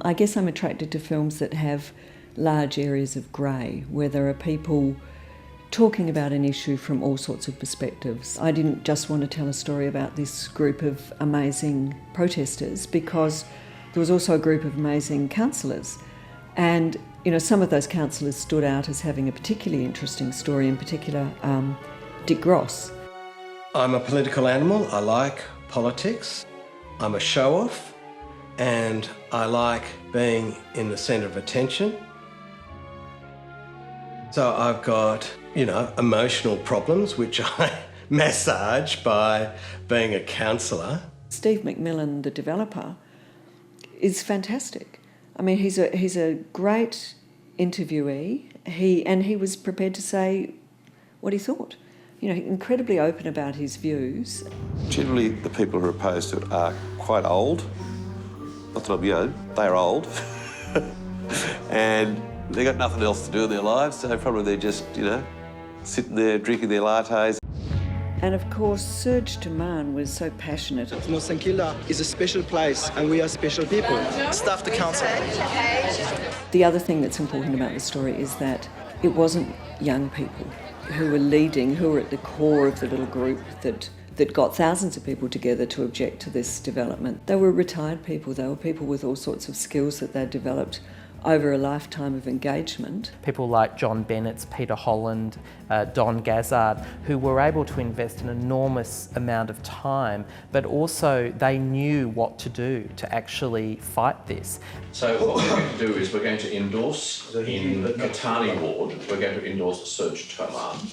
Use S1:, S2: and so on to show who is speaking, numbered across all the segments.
S1: I guess I'm attracted to films that have large areas of grey, where there are people talking about an issue from all sorts of perspectives. I didn't just want to tell a story about this group of amazing protesters, because there was also a group of amazing councillors. And, you know, some of those councillors stood out as having a particularly interesting story, in particular Dick Gross.
S2: I'm a political animal. I like politics. I'm a show-off, and I like being in the centre of attention. So I've got, you know, emotional problems, which I massage by being a counsellor.
S1: Steve McMillan, the developer, is fantastic. I mean, he's a great interviewee. He was prepared to say what he thought. You know, incredibly open about his views.
S3: Generally, the people who are opposed to it are quite old. Not that I'm young, they're old. And they've got nothing else to do in their lives, so probably they're just, you know, sitting there drinking their lattes.
S1: And of course, Serge Taman was so passionate.
S4: North St Kilda is a special place, and we are special people.
S5: Staff the council.
S1: The other thing that's important about the story is that it wasn't young people who were leading, who were at the core of the little group that got thousands of people together to object to this development. They were retired people. They were people with all sorts of skills that they'd developed over a lifetime of engagement.
S6: People like John Bennett, Peter Holland, Don Gazzard, who were able to invest an enormous amount of time, but also they knew what to do to actually fight this.
S7: So what we're going to do is we're going to endorse, in the Katani ward, we're going to endorse Serge Taman.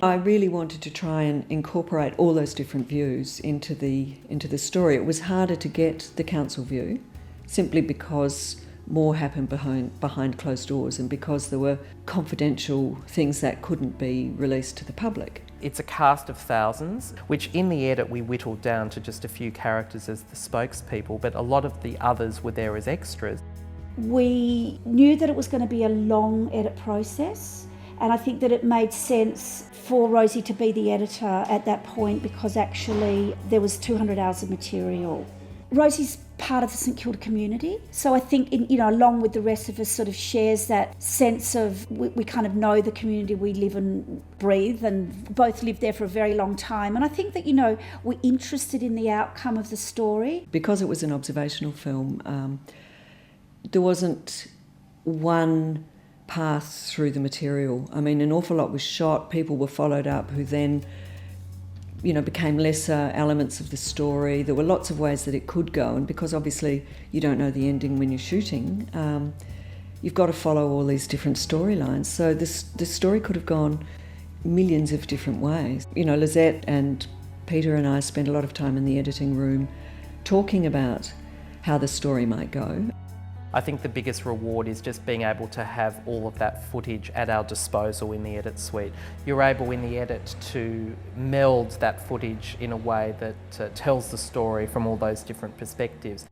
S1: I really wanted to try and incorporate all those different views into the story. It was harder to get the council view, simply because more happened behind closed doors and because there were confidential things that couldn't be released to the public.
S6: It's a cast of thousands, which in the edit we whittled down to just a few characters as the spokespeople, but a lot of the others were there as extras.
S8: We knew that it was going to be a long edit process, and I think that it made sense for Rosie to be the editor at that point, because actually there was 200 hours of material. Rosie's part of the St Kilda community, so I think, along with the rest of us, sort of shares that sense of we kind of know the community we live and breathe, and both lived there for a very long time. And I think that, we're interested in the outcome of the story.
S1: Because it was an observational film, there wasn't one path through the material. I mean, an awful lot was shot, people were followed up who then became lesser elements of the story. There were lots of ways that it could go, and because obviously you don't know the ending when you're shooting, you've got to follow all these different storylines. So this story could have gone millions of different ways. Lizzette and Peter and I spent a lot of time in the editing room talking about how the story might go.
S6: I think the biggest reward is just being able to have all of that footage at our disposal in the edit suite. You're able in the edit to meld that footage in a way that tells the story from all those different perspectives.